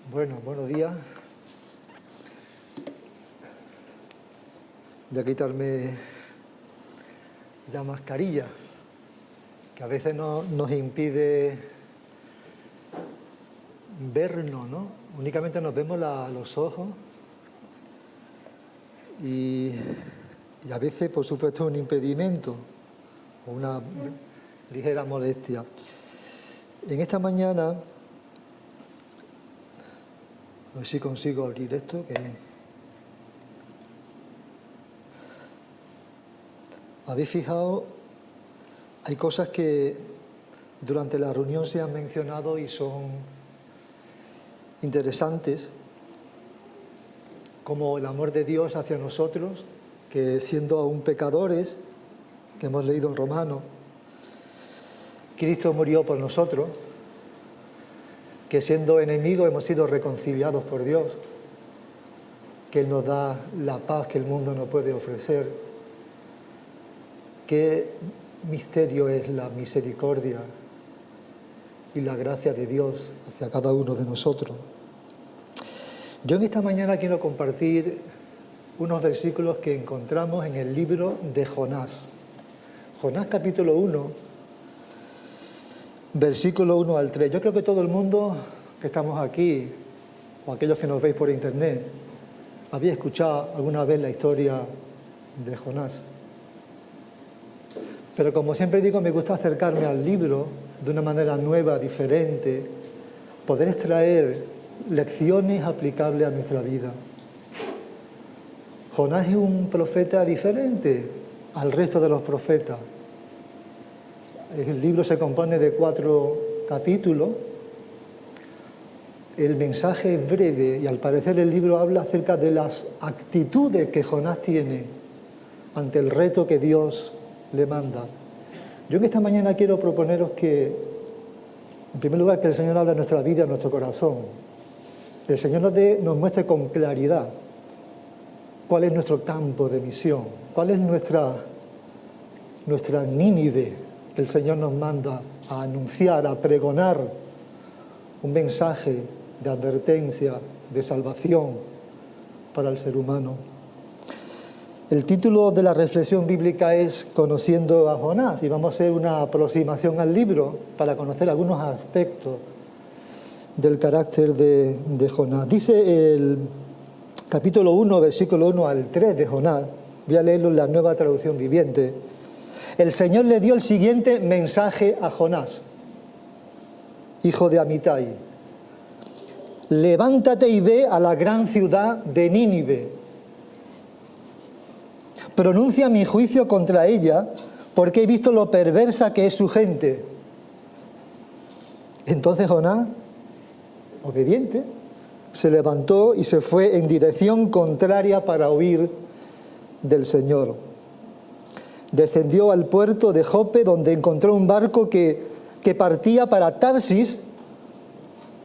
Bueno, buenos días. Voy a quitarme la mascarilla, que a veces nos impide vernos, ¿no? Únicamente nos vemos los ojos y a veces, por supuesto, un impedimento o una ligera molestia. En esta mañana, a ver si consigo abrir esto, que habéis fijado, hay cosas que durante la reunión se han mencionado y son interesantes, como el amor de Dios hacia nosotros, que siendo aún pecadores, que hemos leído en Romanos, Cristo murió por nosotros, que siendo enemigos hemos sido reconciliados por Dios, que Él nos da la paz que el mundo no puede ofrecer. Qué misterio es la misericordia y la gracia de Dios hacia cada uno de nosotros. Yo en esta mañana quiero compartir unos versículos que encontramos en el libro de Jonás. Jonás capítulo 1, versículo 1 al 3. Yo creo que todo el mundo que estamos aquí, o aquellos que nos veis por internet, había escuchado alguna vez la historia de Jonás. Pero como siempre digo, me gusta acercarme al libro de una manera nueva, diferente, poder extraer lecciones aplicables a nuestra vida. Jonás es un profeta diferente al resto de los profetas. El libro se compone de 4 capítulos. El mensaje es breve y al parecer el libro habla acerca de las actitudes que Jonás tiene ante el reto que Dios le manda. Yo en esta mañana quiero proponeros que, en primer lugar, que el Señor hable a nuestra vida, a nuestro corazón. Que el Señor nos muestre con claridad cuál es nuestro campo de misión, cuál es nuestra Nínive que el Señor nos manda a anunciar, a pregonar un mensaje de advertencia, de salvación para el ser humano. El título de la reflexión bíblica es Conociendo a Jonás, y vamos a hacer una aproximación al libro para conocer algunos aspectos del carácter de Jonás. Dice el capítulo 1, versículo 1 al 3 de Jonás, voy a leerlo en la Nueva Traducción Viviente. El Señor le dio el siguiente mensaje a Jonás, hijo de Amitai. Levántate y ve a la gran ciudad de Nínive. Pronuncia mi juicio contra ella, porque he visto lo perversa que es su gente. Entonces Jonás, obediente, se levantó y se fue en dirección contraria para huir del Señor. Descendió al puerto de Jope, donde encontró un barco que partía para Tarsis,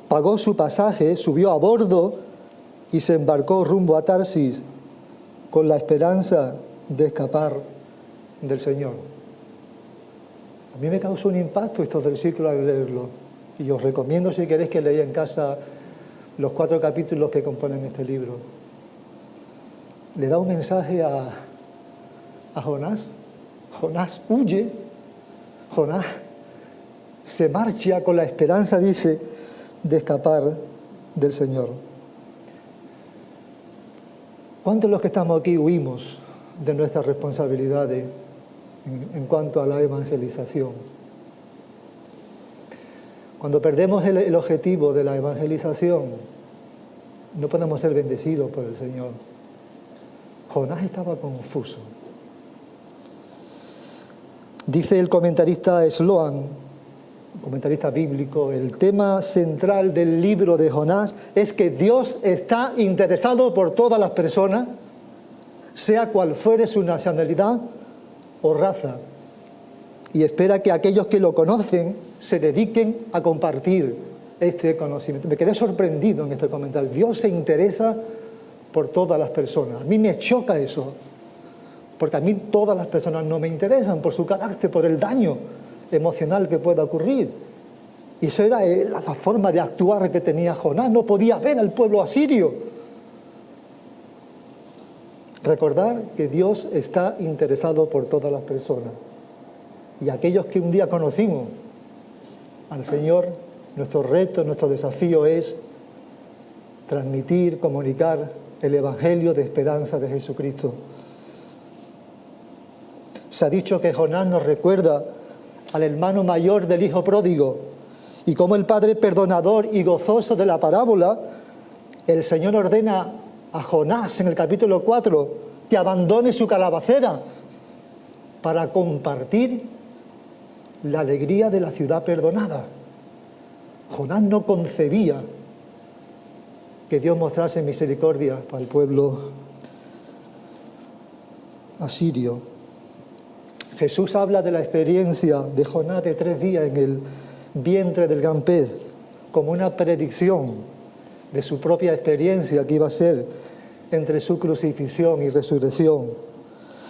pagó su pasaje, subió a bordo y se embarcó rumbo a Tarsis con la esperanza de escapar del Señor. A mí me causó un impacto estos versículos al leerlos, y os recomiendo, si queréis, que leáis en casa los 4 capítulos que componen este libro. Le da un mensaje a Jonás. Jonás huye, Jonás se marcha con la esperanza, dice, de escapar del Señor. ¿Cuántos de los que estamos aquí huimos de nuestras responsabilidades en cuanto a la evangelización? Cuando perdemos el objetivo de la evangelización, no podemos ser bendecidos por el Señor. Jonás estaba confuso. Dice el comentarista Sloan, un comentarista bíblico, el tema central del libro de Jonás es que Dios está interesado por todas las personas, sea cual fuere su nacionalidad o raza, y espera que aquellos que lo conocen se dediquen a compartir este conocimiento. Me quedé sorprendido en este comentario. Dios se interesa por todas las personas. A mí me choca eso, porque a mí todas las personas no me interesan por su carácter, por el daño emocional que pueda ocurrir. Y eso era la forma de actuar que tenía Jonás. No podía ver al pueblo asirio. Recordar que Dios está interesado por todas las personas. Y aquellos que un día conocimos al Señor, nuestro reto, nuestro desafío es transmitir, comunicar el Evangelio de esperanza de Jesucristo. Se ha dicho que Jonás nos recuerda al hermano mayor del hijo pródigo, y como el Padre perdonador y gozoso de la parábola, el Señor ordena a Jonás en el capítulo 4 que abandone su calabacera para compartir la alegría de la ciudad perdonada. Jonás no concebía que Dios mostrase misericordia para el pueblo asirio. Jesús habla de la experiencia de Jonás de 3 días en el vientre del gran pez como una predicción de su propia experiencia que iba a ser entre su crucifixión y resurrección.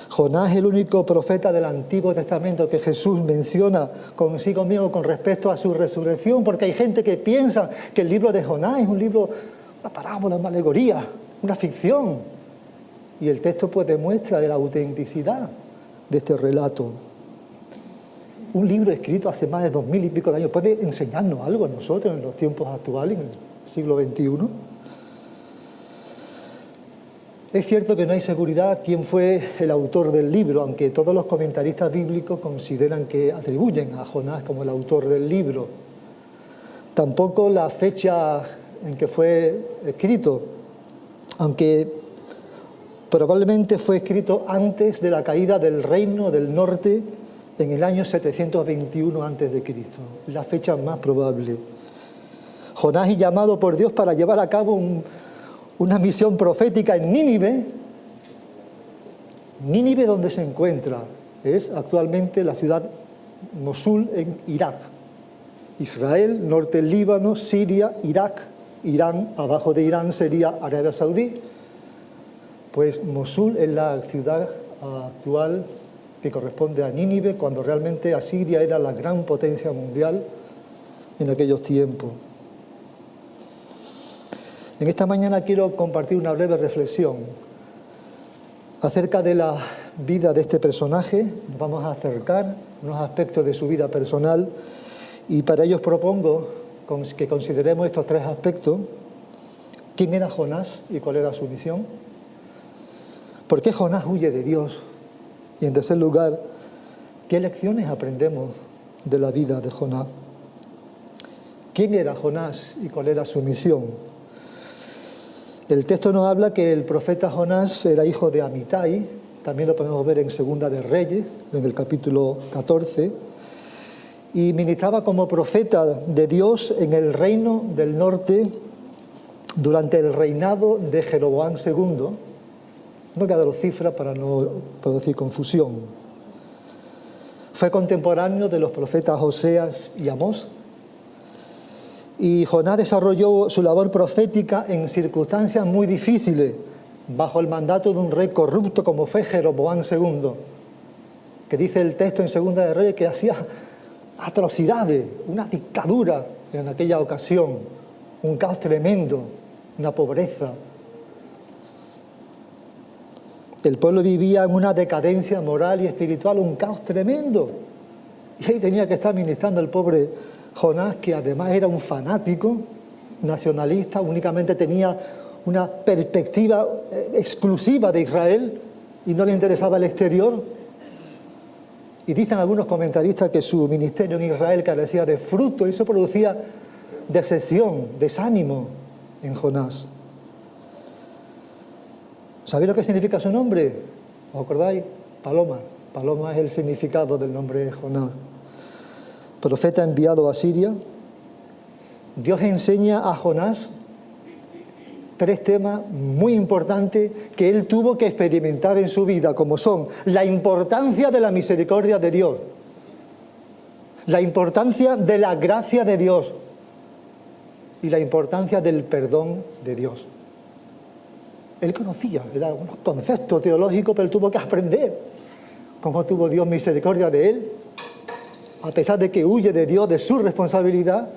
Jonás es el único profeta del Antiguo Testamento que Jesús menciona consigo mismo con respecto a su resurrección, porque hay gente que piensa que el libro de Jonás es un libro, una parábola, una alegoría, una ficción. Y el texto pues demuestra de la autenticidad de este relato. Un libro escrito hace más de 2000 y pico de años puede enseñarnos algo a nosotros en los tiempos actuales, en el siglo XXI. Es cierto que no hay seguridad quién fue el autor del libro, aunque todos los comentaristas bíblicos consideran que atribuyen a Jonás como el autor del libro. Tampoco la fecha en que fue escrito, aunque probablemente fue escrito antes de la caída del reino del norte en el año 721 a.C., la fecha más probable. Jonás es llamado por Dios para llevar a cabo una misión profética en Nínive. Nínive, donde se encuentra, es actualmente la ciudad Mosul en Irak. Israel, norte del Líbano, Siria, Irak, Irán, abajo de Irán sería Arabia Saudí. Pues Mosul es la ciudad actual que corresponde a Nínive, cuando realmente Asiria era la gran potencia mundial en aquellos tiempos. En esta mañana quiero compartir una breve reflexión acerca de la vida de este personaje. Nos vamos a acercar unos aspectos de su vida personal y para ello os propongo que consideremos estos 3 aspectos. ¿Quién era Jonás y cuál era su misión? ¿Por qué Jonás huye de Dios? Y en tercer lugar, ¿qué lecciones aprendemos de la vida de Jonás? ¿Quién era Jonás y cuál era su misión? El texto nos habla que el profeta Jonás era hijo de Amitai, también lo podemos ver en Segunda de Reyes, en el capítulo 14, y ministraba como profeta de Dios en el reino del norte durante el reinado de Jeroboam II. No voy a dar cifras para no producir confusión. Fue contemporáneo de los profetas Oseas y Amós. Y Jonás desarrolló su labor profética en circunstancias muy difíciles, bajo el mandato de un rey corrupto como fue Jeroboam II, que dice el texto en Segunda de Reyes que hacía atrocidades, una dictadura en aquella ocasión, un caos tremendo, una pobreza. El pueblo vivía en una decadencia moral y espiritual, un caos tremendo. Y ahí tenía que estar ministrando el pobre Jonás, que además era un fanático nacionalista, únicamente tenía una perspectiva exclusiva de Israel y no le interesaba el exterior. Y dicen algunos comentaristas que su ministerio en Israel carecía de fruto y eso producía decepción, desánimo en Jonás. ¿Sabéis lo que significa su nombre? ¿Os acordáis? Paloma. Paloma es el significado del nombre de Jonás. Profeta enviado a Siria. Dios enseña a Jonás 3 temas muy importantes que él tuvo que experimentar en su vida, como son la importancia de la misericordia de Dios, la importancia de la gracia de Dios y la importancia del perdón de Dios. Él conocía, era un concepto teológico, pero él tuvo que aprender cómo tuvo Dios misericordia de él, a pesar de que huye de Dios, de su responsabilidad,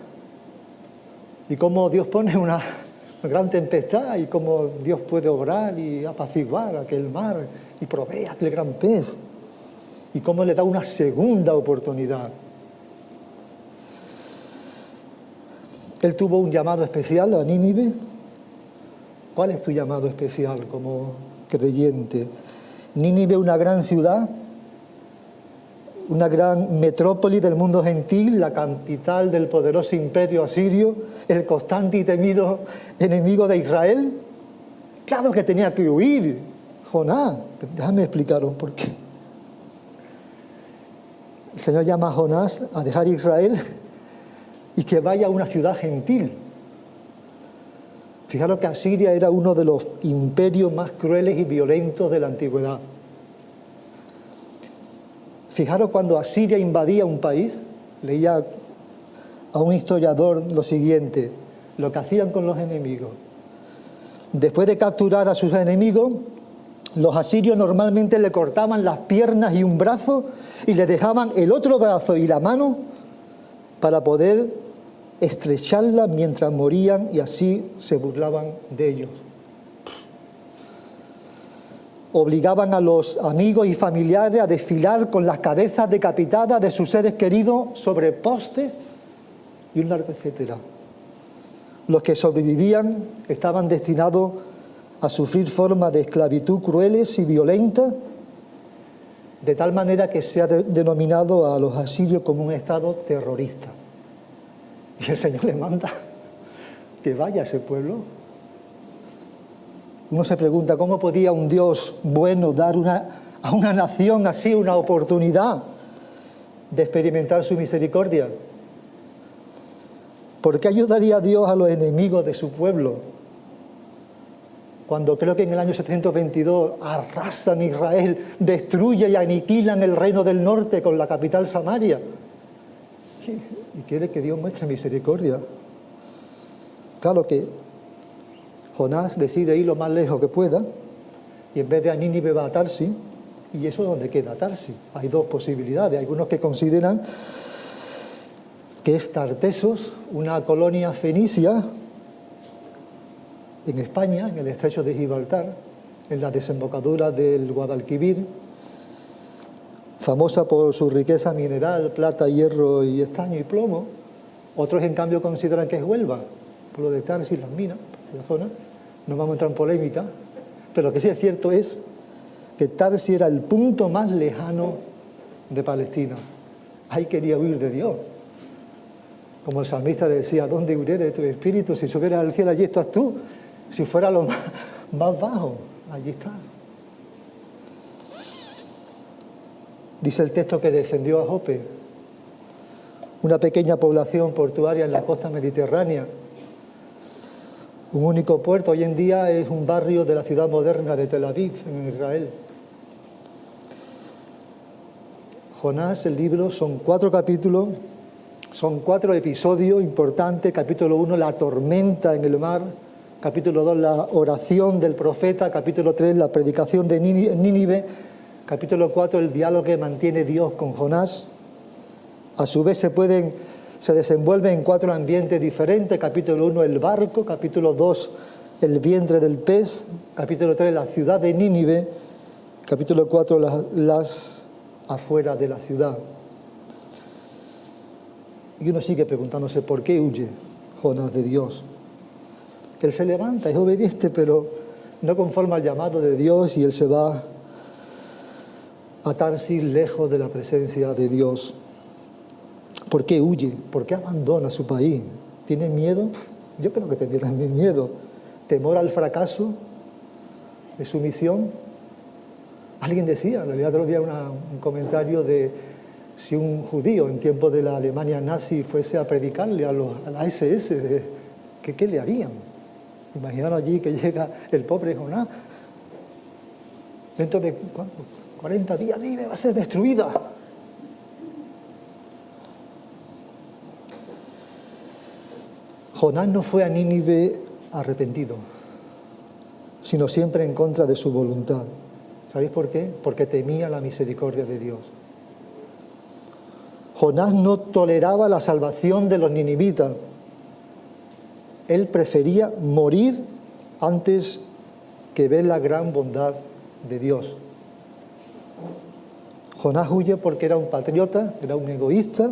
y cómo Dios pone una gran tempestad y cómo Dios puede obrar y apaciguar aquel mar y provee aquel gran pez y cómo le da una segunda oportunidad. Él tuvo un llamado especial a Nínive. ¿Cuál es tu llamado especial como creyente? Nínive, una gran ciudad, una gran metrópoli del mundo gentil, la capital del poderoso imperio asirio, el constante y temido enemigo de Israel. Claro que tenía que huir Jonás. Déjame explicaros por qué. El Señor llama a Jonás a dejar Israel y que vaya a una ciudad gentil. Fijaros que Asiria era uno de los imperios más crueles y violentos de la antigüedad. Fijaros cuando Asiria invadía un país, leía a un historiador lo siguiente, lo que hacían con los enemigos. Después de capturar a sus enemigos, los asirios normalmente le cortaban las piernas y un brazo y le dejaban el otro brazo y la mano para poder estrecharla mientras morían y así se burlaban de ellos. Obligaban a los amigos y familiares a desfilar con las cabezas decapitadas de sus seres queridos sobre postes y un largo etcétera. Los que sobrevivían estaban destinados a sufrir formas de esclavitud crueles y violentas, de tal manera que se ha denominado a los asirios como un estado terrorista. Y el Señor le manda que vaya a ese pueblo. Uno se pregunta, ¿cómo podía un Dios bueno dar a una nación así una oportunidad de experimentar su misericordia? ¿Por qué ayudaría a Dios a los enemigos de su pueblo? Cuando creo que en el año 722 arrasan Israel, destruyen y aniquilan el reino del norte con la capital Samaria. Y quiere que Dios muestre misericordia. Claro que Jonás decide ir lo más lejos que pueda y en vez de a Nínive va a Tarsis. ¿Y eso dónde queda Tarsis? Hay dos posibilidades. Hay algunos que consideran que es Tartesos, una colonia fenicia en España, en el estrecho de Gibraltar, en la desembocadura del Guadalquivir, famosa por su riqueza mineral, plata, hierro y estaño y plomo. Otros, en cambio, consideran que es Huelva, por lo de Tarsis, las minas, la zona. No vamos a entrar en polémica, pero lo que sí es cierto es que Tarsis era el punto más lejano de Palestina. Ahí quería huir de Dios. Como el salmista decía, ¿dónde huiré de tu espíritu? Si subieras al cielo, allí estás tú. Si fuera lo más bajo, allí estás. Dice el texto que descendió a Jope, una pequeña población portuaria en la costa mediterránea. Un único puerto, hoy en día es un barrio de la ciudad moderna de Tel Aviv, en Israel. Jonás, el libro, son 4 capítulos, son 4 episodios importantes. Capítulo 1, la tormenta en el mar. Capítulo 2, la oración del profeta. Capítulo 3, la predicación de Nínive. Capítulo 4, el diálogo que mantiene Dios con Jonás. A su vez se desenvuelven en 4 ambientes diferentes. Capítulo 1, el barco. Capítulo 2, el vientre del pez. Capítulo 3, la ciudad de Nínive. Capítulo 4, las afueras de la ciudad. Y uno sigue preguntándose por qué huye Jonás de Dios. Él se levanta, es obediente, pero no conforma al llamado de Dios y él se va a Tarsis, lejos de la presencia de Dios. ¿Por qué huye? ¿Por qué abandona su país? ¿Tiene miedo? Yo creo que tendría también miedo. ¿Temor al fracaso de su misión? Alguien decía, leí el otro día un comentario de si un judío en tiempos de la Alemania nazi fuese a predicarle a la SS, ¿qué le harían? Imaginaron allí que llega el pobre Jonás. Dentro de 40 días, Nínive va a ser destruida. Jonás no fue a Nínive arrepentido, sino siempre en contra de su voluntad. ¿Sabéis por qué? Porque temía la misericordia de Dios. Jonás no toleraba la salvación de los ninivitas. Él prefería morir antes que ver la gran bondad de Dios. Jonás huye porque era un patriota, era un egoísta,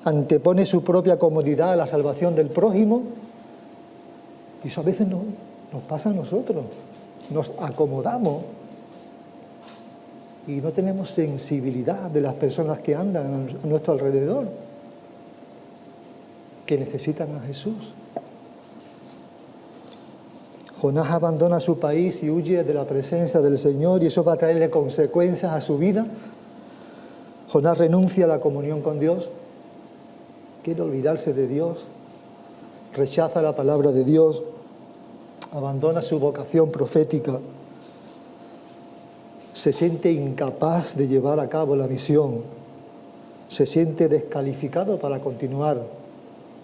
antepone su propia comodidad a la salvación del prójimo, y eso a veces nos pasa a nosotros. Nos acomodamos y no tenemos sensibilidad de las personas que andan a nuestro alrededor, que necesitan a Jesús. Jonás abandona su país y huye de la presencia del Señor, y eso va a traerle consecuencias a su vida. Jonás renuncia a la comunión con Dios, quiere olvidarse de Dios, rechaza la palabra de Dios, abandona su vocación profética, se siente incapaz de llevar a cabo la misión, se siente descalificado para continuar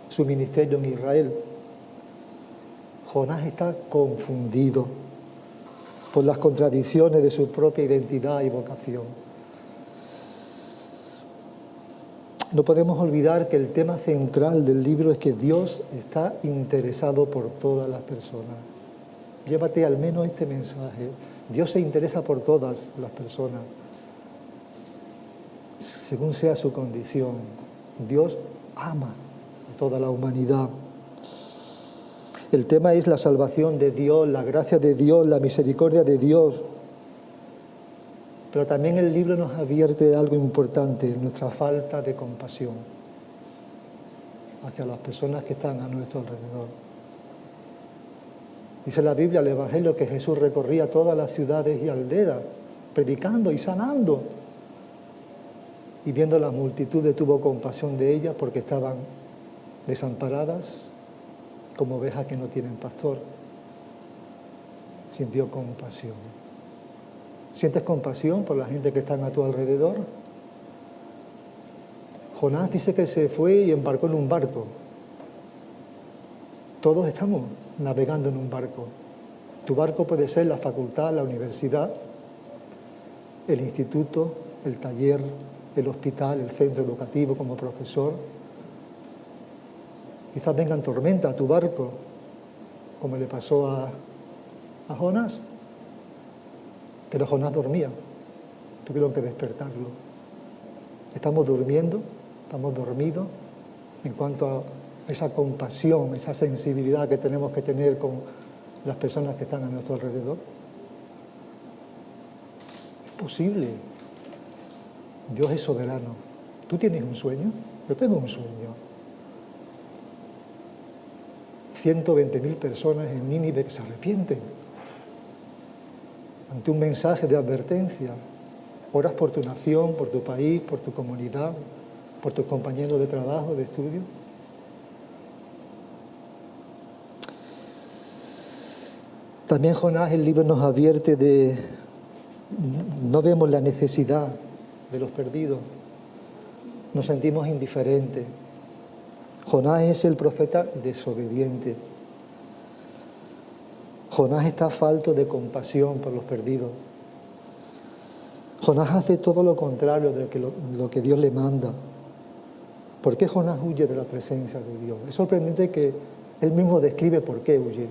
su ministerio en Israel. Jonás está confundido por las contradicciones de su propia identidad y vocación. No podemos olvidar que el tema central del libro es que Dios está interesado por todas las personas. Llévate al menos este mensaje. Dios se interesa por todas las personas, según sea su condición. Dios ama a toda la humanidad. El tema es la salvación de Dios, la gracia de Dios, la misericordia de Dios. Pero también el libro nos advierte algo importante, nuestra falta de compasión hacia las personas que están a nuestro alrededor. Dice la Biblia, el Evangelio, que Jesús recorría todas las ciudades y aldeas, predicando y sanando. Y viendo la multitud tuvo compasión de ellas porque estaban desamparadas, como ovejas que no tienen pastor. Sintió compasión. ¿Sientes compasión por la gente que está a tu alrededor? Jonás dice que se fue y embarcó en un barco. Todos estamos navegando en un barco. Tu barco puede ser la facultad, la universidad, el instituto, el taller, el hospital, el centro educativo como profesor. Quizás vengan tormentas a tu barco, como le pasó a Jonás. Pero Jonás dormía, tuvieron que despertarlo. Estamos durmiendo, estamos dormidos en cuanto a esa compasión, esa sensibilidad que tenemos que tener con las personas que están a nuestro alrededor. Es posible. Dios es soberano. ¿Tú tienes un sueño? Yo tengo un sueño. 120.000 personas en Nínive que se arrepienten ante un mensaje de advertencia. Oras por tu nación, por tu país, por tu comunidad, por tus compañeros de trabajo, de estudio. También Jonás, el libro nos advierte de, no vemos la necesidad de los perdidos, nos sentimos indiferentes. Jonás es el profeta desobediente. Jonás está falto de compasión por los perdidos. Jonás hace todo lo contrario de lo que Dios le manda. ¿Por qué Jonás huye de la presencia de Dios? Es sorprendente que él mismo describe por qué huye.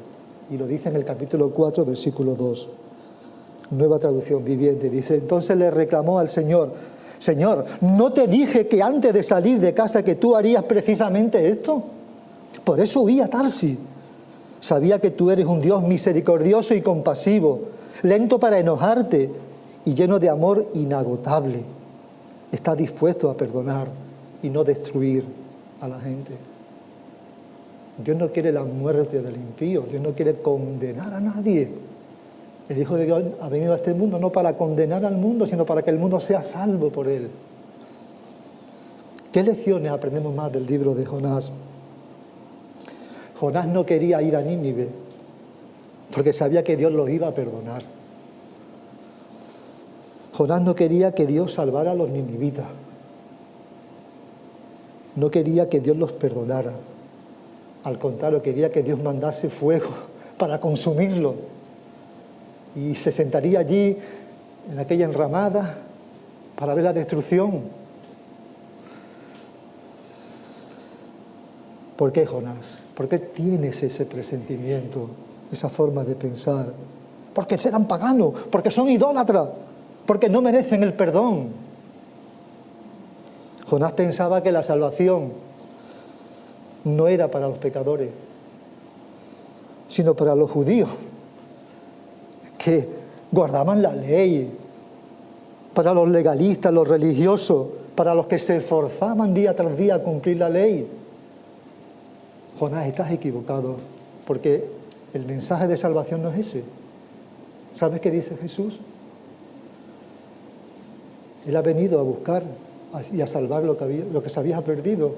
Y lo dice en el capítulo 4, versículo 2. Nueva traducción viviente. Dice, entonces le reclamó al Señor, Señor, ¿no te dije que antes de salir de casa que tú harías precisamente esto? Por eso huí a Tarsis. Sabía que tú eres un Dios misericordioso y compasivo, lento para enojarte y lleno de amor inagotable. Está dispuesto a perdonar y no destruir a la gente. Dios no quiere la muerte del impío, Dios no quiere condenar a nadie. El Hijo de Dios ha venido a este mundo no para condenar al mundo, sino para que el mundo sea salvo por él. ¿Qué lecciones aprendemos más del libro de Jonás? Jonás no quería ir a Nínive porque sabía que Dios los iba a perdonar. Jonás no quería que Dios salvara a los ninivitas. No quería que Dios los perdonara. Al contrario, quería que Dios mandase fuego para consumirlo. Y se sentaría allí en aquella enramada para ver la destrucción. ¿Por qué, Jonás? ¿Por qué tienes ese presentimiento, esa forma de pensar? Porque eran paganos, porque son idólatras, porque no merecen el perdón. Jonás pensaba que la salvación no era para los pecadores, sino para los judíos, que guardaban la ley, para los legalistas, los religiosos, para los que se esforzaban día tras día a cumplir la ley. Jonás, estás equivocado, porque el mensaje de salvación no es ese. ¿Sabes qué dice Jesús? Él ha venido a buscar y a salvar lo que se había perdido.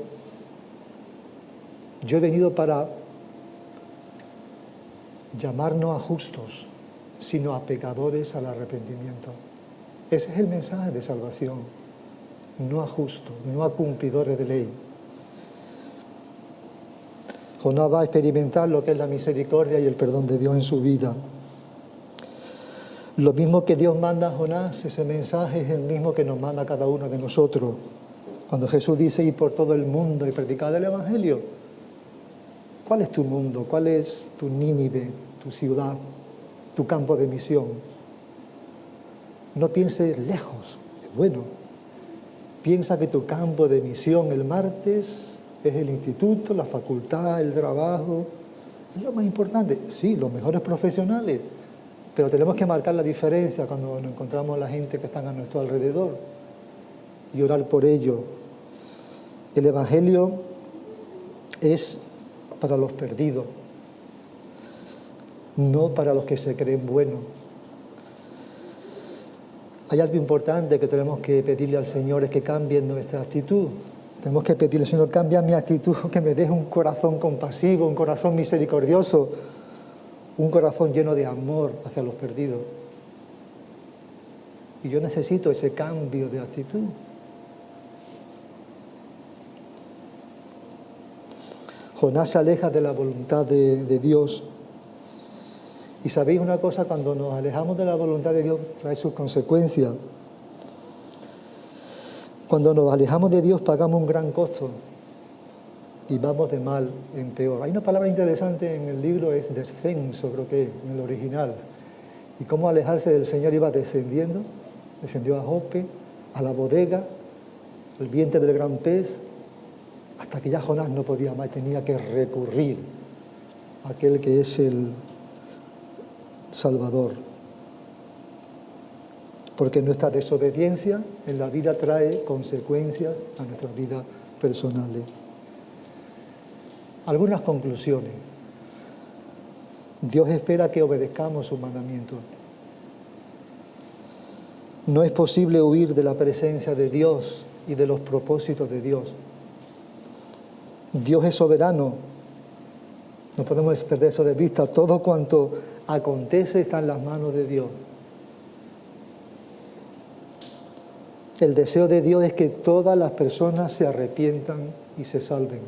Yo he venido para llamarnos a justos, sino a pecadores al arrepentimiento. Ese es el mensaje de salvación, no a justos, no a cumplidores de ley. Jonás va a experimentar lo que es la misericordia y el perdón de Dios en su vida. Lo mismo que Dios manda a Jonás, ese mensaje es el mismo que nos manda a cada uno de nosotros. Cuando Jesús dice ir por todo el mundo y predicar el Evangelio, ¿cuál es tu mundo? ¿Cuál es tu Nínive, tu ciudad, tu campo de misión? No pienses lejos, es bueno. Piensa que tu campo de misión el martes es el instituto, la facultad, el trabajo. Es lo más importante. Sí, los mejores profesionales, pero tenemos que marcar la diferencia cuando nos encontramos a la gente que están a nuestro alrededor y orar por ello. El Evangelio es para los perdidos, no para los que se creen buenos. Hay algo importante que tenemos que pedirle al Señor, es que cambie nuestra actitud. Tenemos que pedirle, Señor, cambia mi actitud, que me deje un corazón compasivo, un corazón misericordioso, un corazón lleno de amor hacia los perdidos. Y yo necesito ese cambio de actitud. Jonás se aleja de la voluntad de Dios. Y sabéis una cosa, cuando nos alejamos de la voluntad de Dios trae sus consecuencias. Cuando nos alejamos de Dios pagamos un gran costo y vamos de mal en peor. Hay una palabra interesante en el libro, es descenso, creo que en el original. Y cómo alejarse del Señor iba descendiendo. Descendió a Jope, a la bodega, al vientre del gran pez, hasta que ya Jonás no podía más, tenía que recurrir a aquel que es el Salvador. Porque nuestra desobediencia en la vida trae consecuencias a nuestras vidas personales. Algunas conclusiones. Dios espera que obedezcamos sus mandamientos. No es posible huir de la presencia de Dios y de los propósitos de Dios. Dios es soberano. No podemos perder eso de vista. Todo cuanto acontece está en las manos de Dios. El deseo de Dios es que todas las personas se arrepientan y se salven.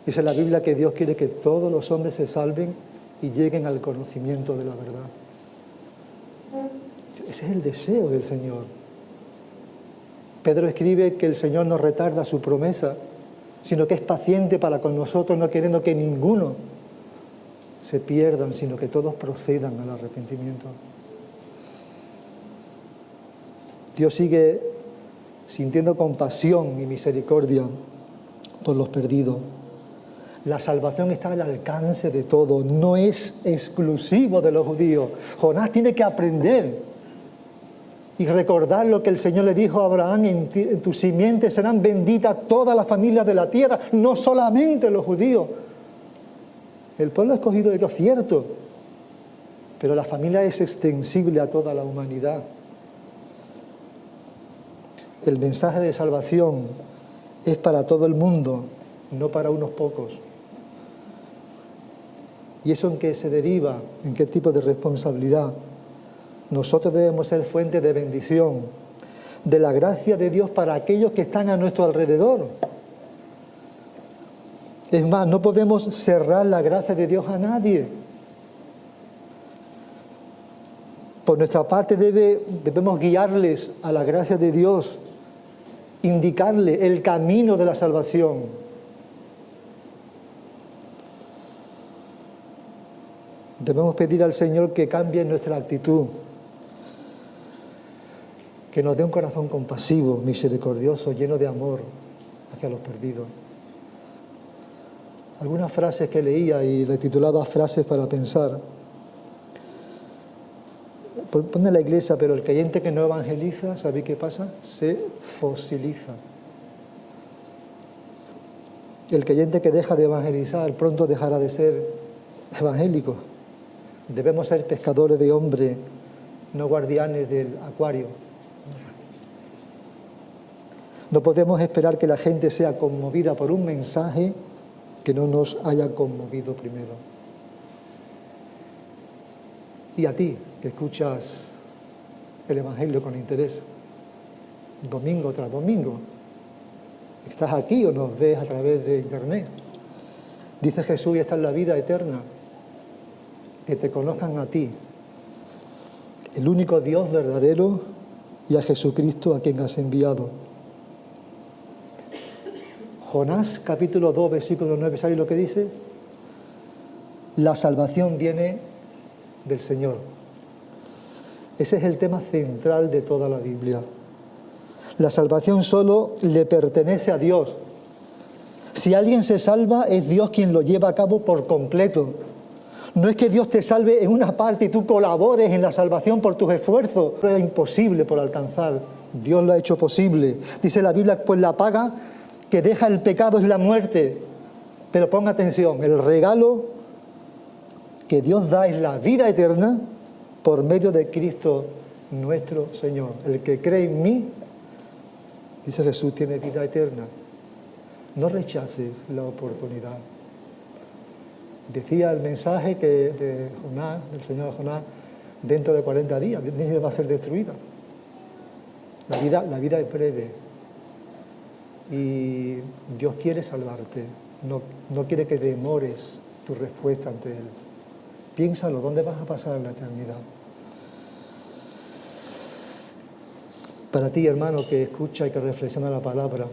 Dice la Biblia que Dios quiere que todos los hombres se salven y lleguen al conocimiento de la verdad. Ese es el deseo del Señor. Pedro escribe que el Señor no retarda su promesa, sino que es paciente para con nosotros, no queriendo que ninguno se pierdan, sino que todos procedan al arrepentimiento. Dios sigue sintiendo compasión y misericordia por los perdidos. La salvación está al alcance de todos, no es exclusivo de los judíos. Jonás tiene que aprender y recordar lo que el Señor le dijo a Abraham: en tus simientes serán benditas todas las familias de la tierra, no solamente los judíos. El pueblo escogido de Dios, cierto, pero la familia es extensible a toda la humanidad. El mensaje de salvación es para todo el mundo, no para unos pocos. ¿Y eso en qué se deriva? ¿En qué tipo de responsabilidad? Nosotros debemos ser fuente de bendición, de la gracia de Dios para aquellos que están a nuestro alrededor. Es más, no podemos cerrar la gracia de Dios a nadie. Por nuestra parte debemos guiarles a la gracia de Dios, indicarle el camino de la salvación. Debemos pedir al Señor que cambie nuestra actitud, que nos dé un corazón compasivo, misericordioso, lleno de amor hacia los perdidos. Algunas frases que leía y le titulaba Frases para pensar. Pone la Iglesia, pero el creyente que no evangeliza, ¿sabéis qué pasa? Se fosiliza. El creyente que deja de evangelizar pronto dejará de ser evangélico. Debemos ser pescadores de hombres, no guardianes del acuario. No podemos esperar que la gente sea conmovida por un mensaje que no nos haya conmovido primero. Y a ti, que escuchas el Evangelio con interés, domingo tras domingo, estás aquí o nos ves a través de internet. Dice Jesús, y esta es la vida eterna, que te conozcan a ti, el único Dios verdadero, y a Jesucristo a quien has enviado. Jonás, capítulo 2, versículo 9, ¿sabéis lo que dice? La salvación viene del Señor. Ese es el tema central de toda la Biblia. La salvación solo le pertenece a Dios. Si alguien se salva, es Dios quien lo lleva a cabo por completo. No es que Dios te salve en una parte y tú colabores en la salvación por tus esfuerzos. Era imposible por alcanzar. Dios lo ha hecho posible. Dice la Biblia, pues la paga que deja el pecado es la muerte. Pero ponga atención, el regalo que Dios da es la vida eterna por medio de Cristo nuestro Señor. El que cree en mí, dice Jesús, tiene vida eterna. No rechaces la oportunidad. Decía el mensaje de Jonás, del Señor Jonás, dentro de 40 días, Nínive va a ser destruida. La vida es breve. Y Dios quiere salvarte, no quiere que demores tu respuesta ante Él. Piénsalo, ¿dónde vas a pasar la eternidad? Para ti, hermano, que escucha y que reflexiona la palabra,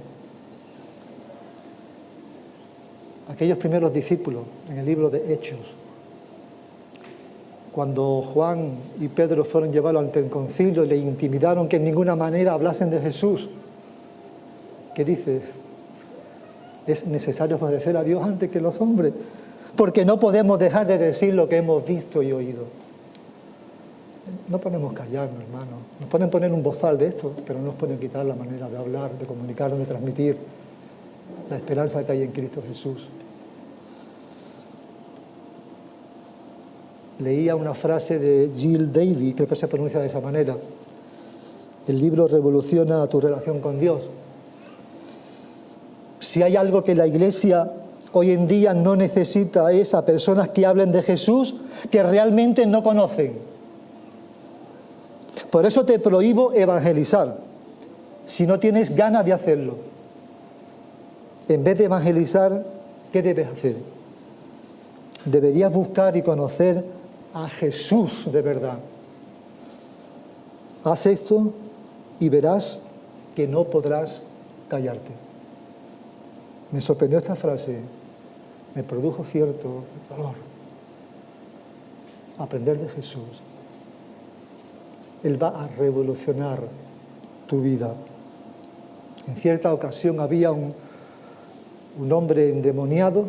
aquellos primeros discípulos en el libro de Hechos, cuando Juan y Pedro fueron llevados ante el concilio y le intimidaron que en ninguna manera hablasen de Jesús, ¿qué dice? Es necesario obedecer a Dios antes que los hombres, porque no podemos dejar de decir lo que hemos visto y oído. No podemos callarnos, hermano. Nos pueden poner un bozal de esto, pero no nos pueden quitar la manera de hablar, de comunicar, de transmitir la esperanza que hay en Cristo Jesús. Leía una frase de Jill Davy, creo que se pronuncia de esa manera. El libro revoluciona tu relación con Dios. Si hay algo que la Iglesia hoy en día no necesita es a personas que hablen de Jesús que realmente no conocen. Por eso te prohíbo evangelizar, si no tienes ganas de hacerlo. En vez de evangelizar, ¿qué debes hacer? Deberías buscar y conocer a Jesús de verdad. Haz esto y verás que no podrás callarte. Me sorprendió esta frase, me produjo cierto dolor. Aprender de Jesús. Él va a revolucionar tu vida. En cierta ocasión había un hombre endemoniado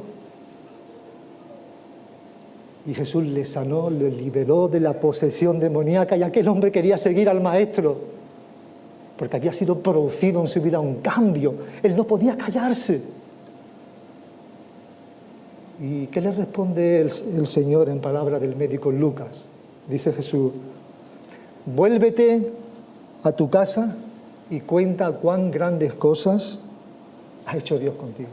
y Jesús le sanó, le liberó de la posesión demoníaca y aquel hombre quería seguir al maestro porque había sido producido en su vida un cambio. Él no podía callarse. ¿Y qué le responde el Señor en palabra del médico Lucas? Dice Jesús, vuélvete a tu casa y cuenta cuán grandes cosas ha hecho Dios contigo.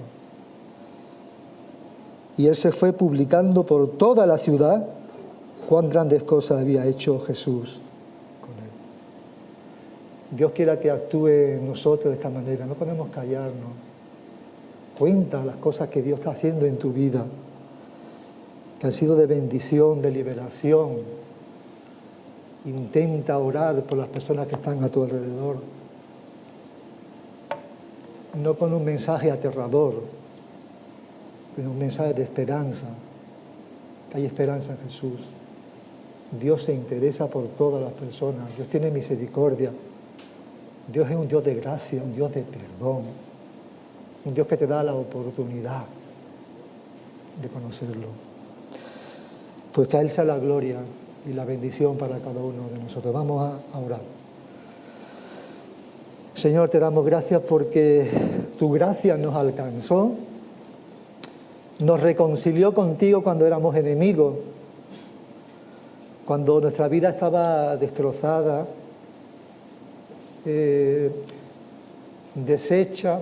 Y él se fue publicando por toda la ciudad cuán grandes cosas había hecho Jesús con él. Dios quiera que actúe en nosotros de esta manera. No podemos callarnos. Cuenta las cosas que Dios está haciendo en tu vida, que han sido de bendición, de liberación. Intenta orar por las personas que están a tu alrededor. No con un mensaje aterrador, sino un mensaje de esperanza, que hay esperanza en Jesús. Dios se interesa por todas las personas. Dios tiene misericordia. Dios es un Dios de gracia, un Dios de perdón. Un Dios que te da la oportunidad de conocerlo. Pues que a Él sea la gloria y la bendición para cada uno de nosotros. Vamos a orar. Señor, te damos gracias porque tu gracia nos alcanzó, nos reconcilió contigo cuando éramos enemigos, cuando nuestra vida estaba destrozada, deshecha,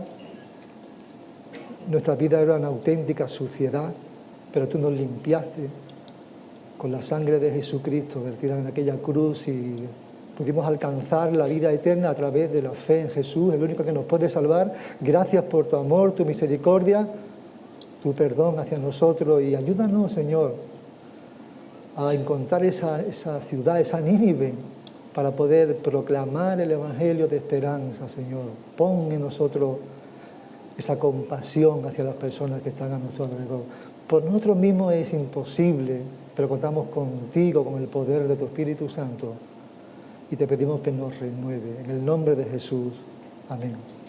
nuestra vida era una auténtica suciedad, pero tú nos limpiaste con la sangre de Jesucristo vertida en aquella cruz y pudimos alcanzar la vida eterna a través de la fe en Jesús, el único que nos puede salvar. Gracias por tu amor, tu misericordia, tu perdón hacia nosotros y ayúdanos, Señor, a encontrar esa ciudad, esa Nínive, para poder proclamar el Evangelio de esperanza, Señor. Pon en nosotros esa compasión hacia las personas que están a nuestro alrededor. Por nosotros mismos es imposible, pero contamos contigo, con el poder de tu Espíritu Santo, y te pedimos que nos renueve. En el nombre de Jesús. Amén.